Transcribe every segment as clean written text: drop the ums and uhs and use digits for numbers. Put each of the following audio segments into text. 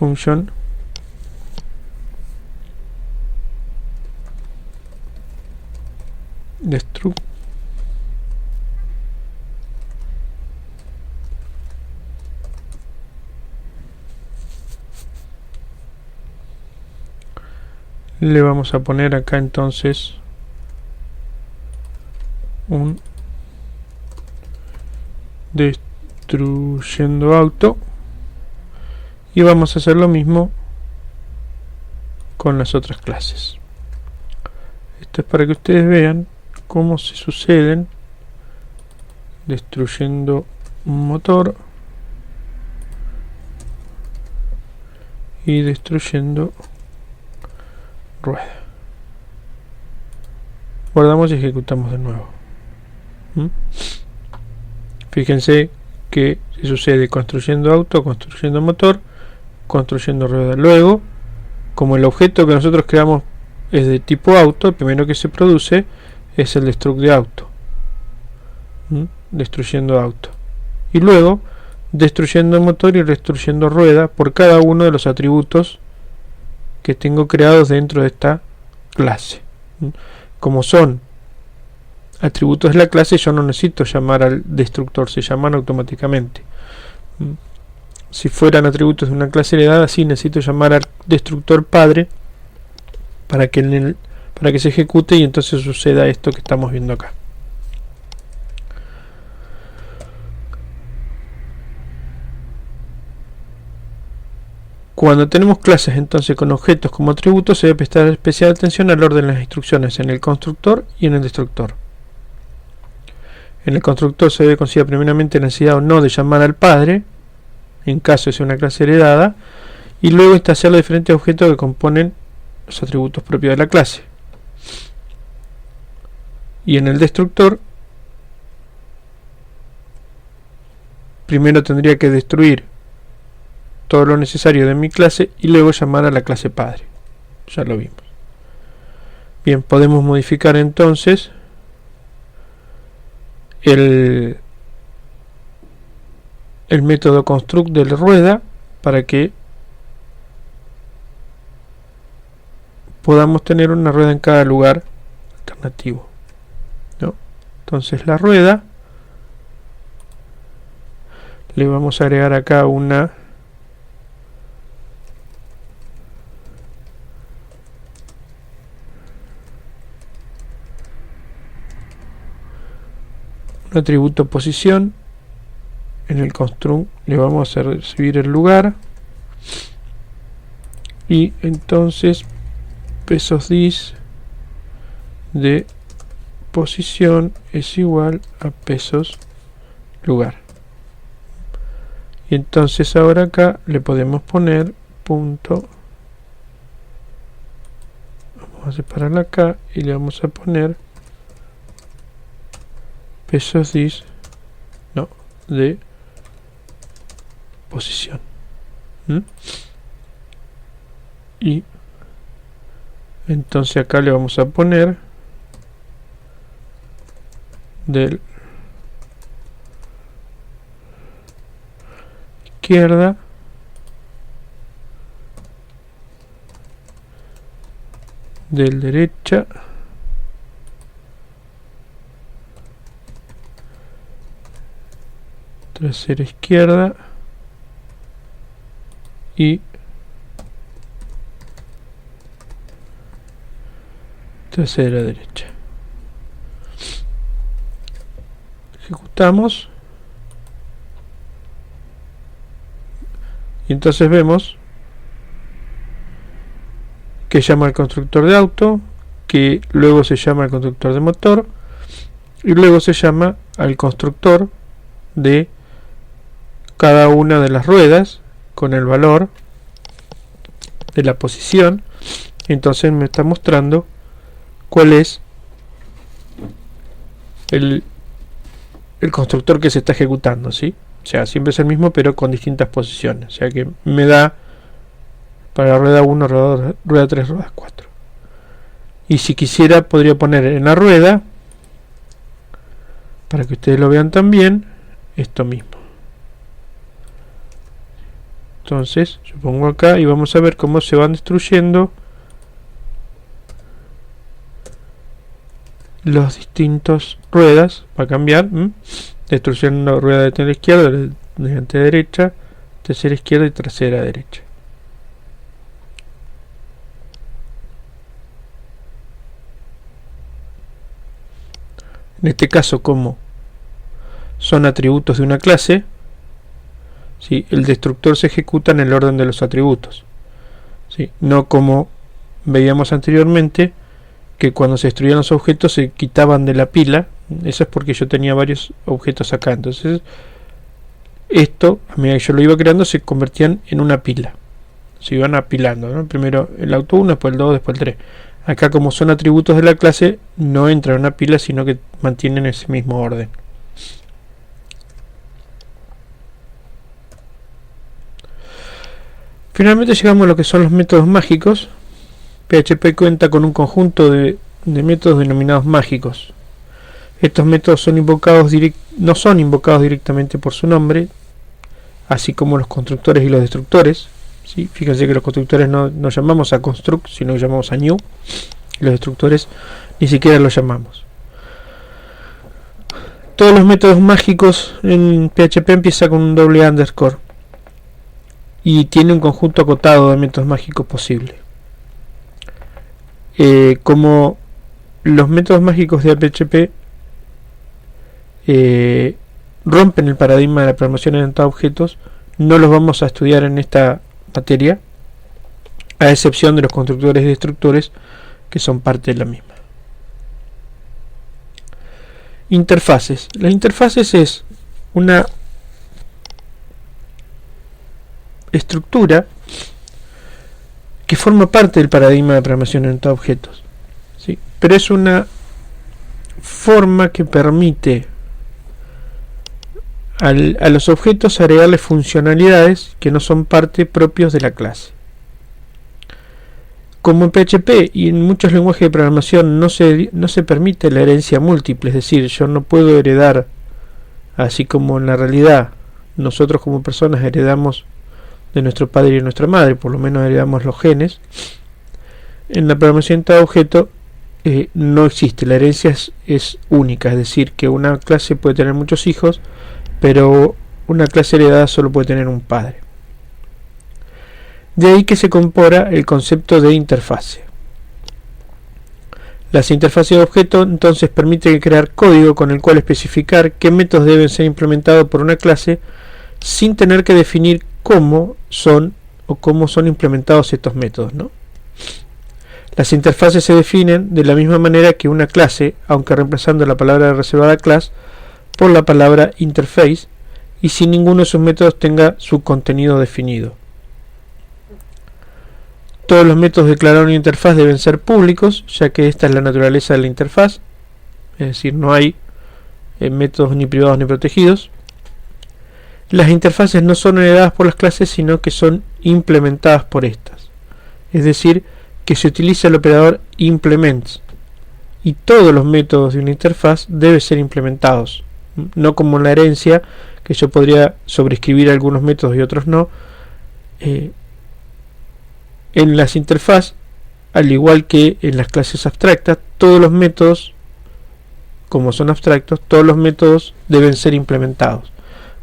function destruct le vamos a poner acá entonces un destruyendo auto y vamos a hacer lo mismo con las otras clases. Esto es para que ustedes vean cómo se suceden destruyendo motor y destruyendo rueda. Guardamos y ejecutamos de nuevo. Fíjense que se sucede construyendo auto, construyendo motor, construyendo rueda. Luego, como el objeto que nosotros creamos es de tipo auto, el primero que se produce es el destruct de auto, destruyendo auto, y luego destruyendo motor y destruyendo rueda por cada uno de los atributos que tengo creados dentro de esta clase. Como son atributos de la clase, yo no necesito llamar al destructor, se llaman automáticamente. Si fueran atributos de una clase heredada, sí necesito llamar al destructor padre para que se ejecute y entonces suceda esto que estamos viendo acá. Cuando tenemos clases entonces con objetos como atributos, se debe prestar especial atención al orden de las instrucciones en el constructor y en el destructor. En el constructor se debe considerar primeramente la necesidad o no de llamar al padre, en caso de ser una clase heredada, y luego establecer los diferentes objetos que componen los atributos propios de la clase. Y en el destructor, primero tendría que destruir todo lo necesario de mi clase y luego llamar a la clase padre. Ya lo vimos. Bien, podemos modificar entonces el método construct de la rueda para que podamos tener una rueda en cada lugar alternativo, ¿no? Entonces la rueda le vamos a agregar acá un atributo posición. En el construct le vamos a recibir el lugar y entonces pesos_dis de posición es igual a pesos lugar. Y entonces ahora acá le podemos poner punto, vamos a separarla acá y le vamos a poner pesos_dis de posición. Y entonces acá le vamos a poner del izquierda del derecha trasera izquierda y trasera derecha. Ejecutamos y entonces vemos que llama al constructor de auto, que luego se llama al constructor de motor y luego se llama al constructor de cada una de las ruedas con el valor de la posición. Entonces me está mostrando cuál es el constructor que se está ejecutando, ¿sí? O sea, siempre es el mismo pero con distintas posiciones. O sea que me da para rueda 1, rueda 3, rueda 4. Y si quisiera podría poner en la rueda, para que ustedes lo vean también, esto mismo. Entonces yo pongo acá y vamos a ver cómo se van destruyendo los distintos ruedas. Va a cambiar. Destruyendo rueda de la izquierda, delante derecha, tercera izquierda y trasera derecha. En este caso, como son atributos de una clase, ¿sí?, el destructor se ejecuta en el orden de los atributos, ¿sí?, no como veíamos anteriormente, que cuando se destruían los objetos se quitaban de la pila. Eso es porque yo tenía varios objetos acá. Entonces esto, a medida que yo lo iba creando, se convertían en una pila, se iban apilando, ¿no? Primero el auto 1, después el 2, después el 3. Acá, como son atributos de la clase, no entra en una pila, sino que mantienen ese mismo orden. Finalmente llegamos a lo que son los métodos mágicos. PHP cuenta con un conjunto de métodos denominados mágicos. Estos métodos no son invocados directamente por su nombre, así como los constructores y los destructores. ¿Sí? Fíjense que los constructores no llamamos a construct, sino que llamamos a new. Y los destructores ni siquiera los llamamos. Todos los métodos mágicos en PHP empiezan con un doble underscore y tiene un conjunto acotado de métodos mágicos posible. Como los métodos mágicos de PHP rompen el paradigma de la programación orientada a objetos, no los vamos a estudiar en esta materia, a excepción de los constructores y destructores, que son parte de la misma. Interfaces. Las interfaces es una estructura que forma parte del paradigma de programación orientada a objetos, ¿sí?, pero es una forma que permite a los objetos agregarle funcionalidades que no son parte propios de la clase. Como en PHP y en muchos lenguajes de programación no se permite la herencia múltiple, es decir, yo no puedo heredar, así como en la realidad nosotros como personas heredamos de nuestro padre y de nuestra madre, por lo menos heredamos los genes. En la programación orientada a objeto no existe, la herencia es única, es decir, que una clase puede tener muchos hijos, pero una clase heredada solo puede tener un padre. De ahí que se compara el concepto de interfase. Las interfaces de objeto entonces permiten crear código con el cual especificar qué métodos deben ser implementados por una clase sin tener que definir cómo son implementados estos métodos, ¿no? Las interfaces se definen de la misma manera que una clase, aunque reemplazando la palabra reservada class por la palabra interface y sin ninguno de sus métodos tenga su contenido definido. Todos los métodos declarados en interfaz deben ser públicos, ya que esta es la naturaleza de la interfaz, es decir, no hay métodos ni privados ni protegidos. Las interfaces no son heredadas por las clases, sino que son implementadas por estas, es decir, que se utiliza el operador implements y todos los métodos de una interfaz deben ser implementados, no como en la herencia, que yo podría sobreescribir algunos métodos y otros no. En las interfaces, al igual que en las clases abstractas, todos los métodos, como son abstractos, todos los métodos deben ser implementados.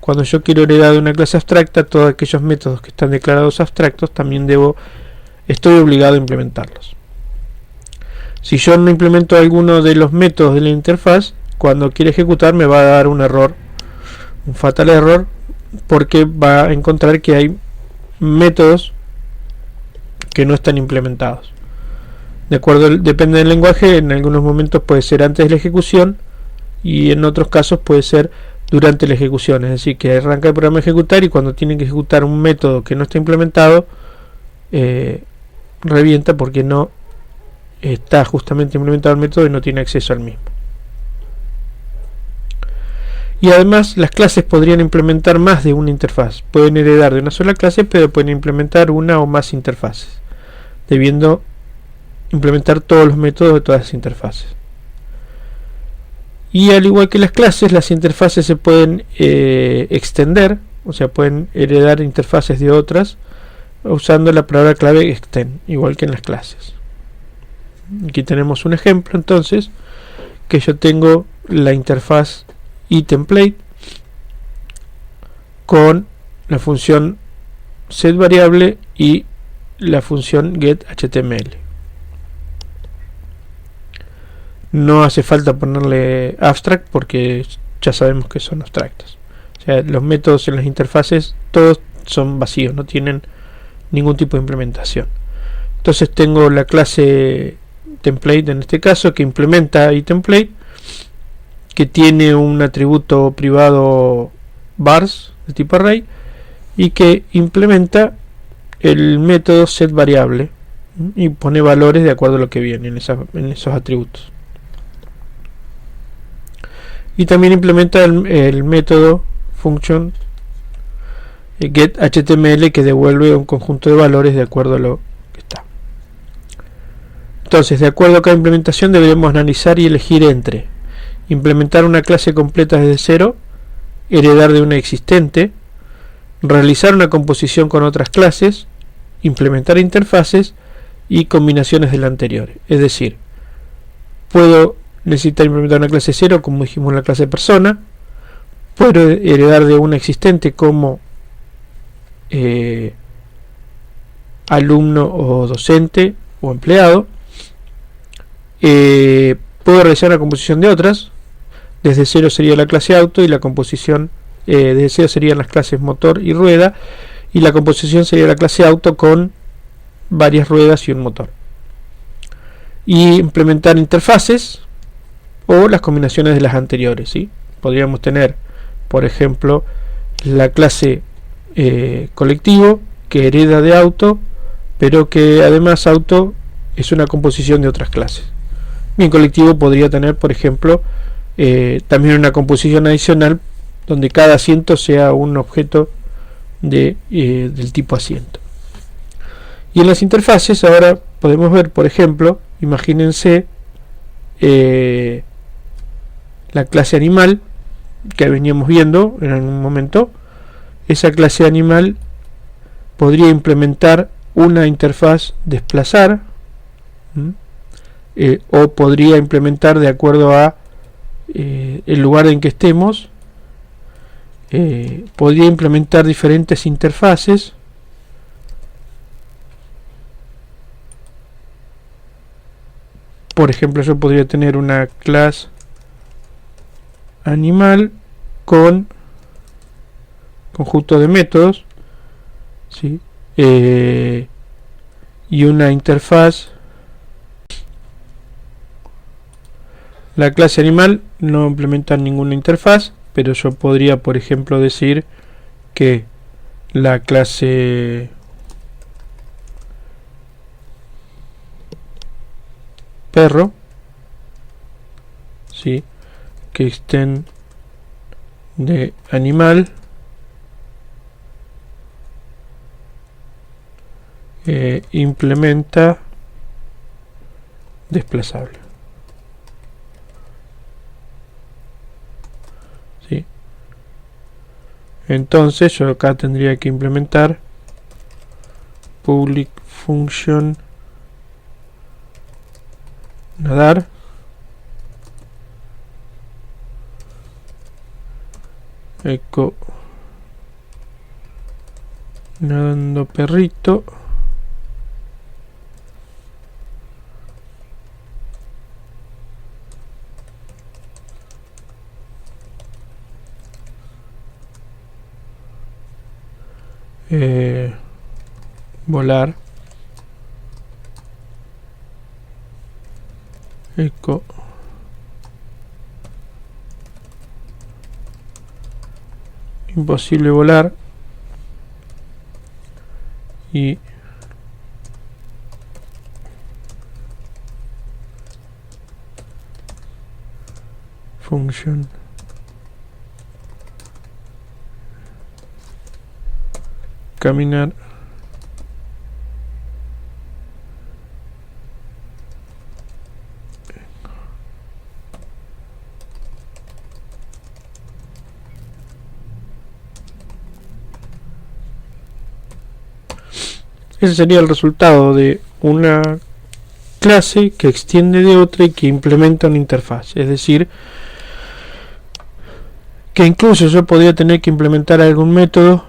Cuando yo quiero heredar de una clase abstracta, todos aquellos métodos que están declarados abstractos también estoy obligado a implementarlos. Si yo no implemento alguno de los métodos de la interfaz, cuando quiera ejecutar me va a dar un error, un fatal error, porque va a encontrar que hay métodos que no están implementados. Depende del lenguaje, en algunos momentos puede ser antes de la ejecución y en otros casos puede ser durante la ejecución, es decir, que arranca el programa a ejecutar y cuando tiene que ejecutar un método que no está implementado, revienta porque no está justamente implementado el método y no tiene acceso al mismo. Y además las clases podrían implementar más de una interfaz, pueden heredar de una sola clase, pero pueden implementar una o más interfaces, debiendo implementar todos los métodos de todas las interfaces. Y al igual que las clases, las interfaces se pueden extender, o sea, pueden heredar interfaces de otras usando la palabra clave extend, igual que en las clases. Aquí tenemos un ejemplo entonces, que yo tengo la interfaz iTemplate con la función setVariable y la función getHTML. No hace falta ponerle abstract porque ya sabemos que son abstractos. O sea, los métodos en las interfaces todos son vacíos, no tienen ningún tipo de implementación. Entonces tengo la clase template en este caso que implementa iTemplate, que tiene un atributo privado vars de tipo array y que implementa el método setVariable y pone valores de acuerdo a lo que viene en esos atributos. Y también implementa el método function getHTML, que devuelve un conjunto de valores de acuerdo a lo que está. Entonces, de acuerdo a cada implementación, debemos analizar y elegir entre implementar una clase completa desde cero, heredar de una existente, realizar una composición con otras clases, implementar interfaces y combinaciones de la anterior. Es decir, puedo necesitar implementar una clase cero, como dijimos en la clase persona, puedo heredar de una existente como alumno o docente o empleado, puedo realizar una composición de otras. Desde cero sería la clase auto y la composición desde cero serían las clases motor y rueda, y la composición sería la clase auto con varias ruedas y un motor. Y implementar interfaces o las combinaciones de las anteriores, ¿sí? Podríamos tener, por ejemplo, la clase colectivo, que hereda de auto, pero que además auto es una composición de otras clases. Bien, colectivo podría tener, por ejemplo, también una composición adicional donde cada asiento sea un objeto del tipo asiento. Y en las interfaces ahora podemos ver, por ejemplo, imagínense la clase animal que veníamos viendo en algún momento. Esa clase animal podría implementar una interfaz desplazar, o podría implementar, de acuerdo a el lugar en que estemos, podría implementar diferentes interfaces. Por ejemplo, yo podría tener una clase animal con conjunto de métodos, ¿sí? Y una interfaz. La clase animal no implementa ninguna interfaz, pero yo podría, por ejemplo, decir que la clase perro, ¿sí?, que extend de animal implementa desplazable. ¿Sí? Entonces yo acá tendría que implementar public function nadar eco nadando perrito volar eco imposible volar y function caminar Ese sería el resultado de una clase que extiende de otra y que implementa una interfaz. Es decir, que incluso yo podría tener que implementar algún método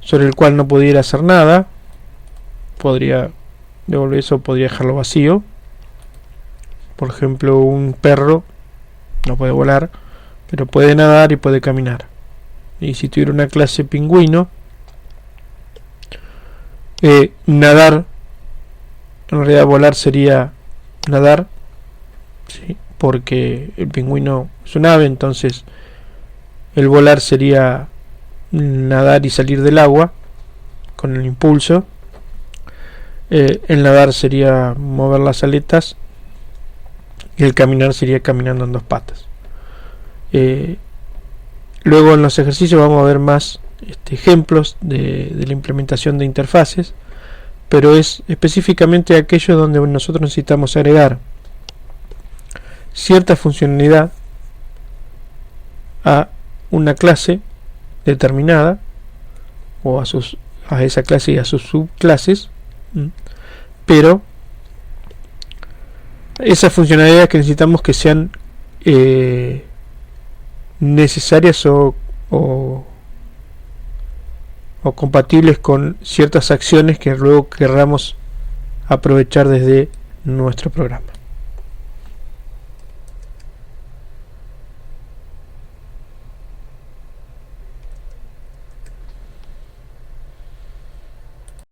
sobre el cual no pudiera hacer nada. Podría devolver eso, podría dejarlo vacío. Por ejemplo, un perro no puede volar, pero puede nadar y puede caminar. Y si tuviera una clase pingüino, nadar, en realidad volar sería nadar, ¿sí? Porque el pingüino es un ave, entonces el volar sería nadar y salir del agua con el impulso. El nadar sería mover las aletas y el caminar sería caminando en dos patas. Luego en los ejercicios vamos a ver más ejemplos de la implementación de interfaces, pero es específicamente aquello donde nosotros necesitamos agregar cierta funcionalidad a una clase determinada o a esa clase y a sus subclases, pero esas funcionalidades que necesitamos que sean necesarias o compatibles con ciertas acciones que luego querramos aprovechar desde nuestro programa.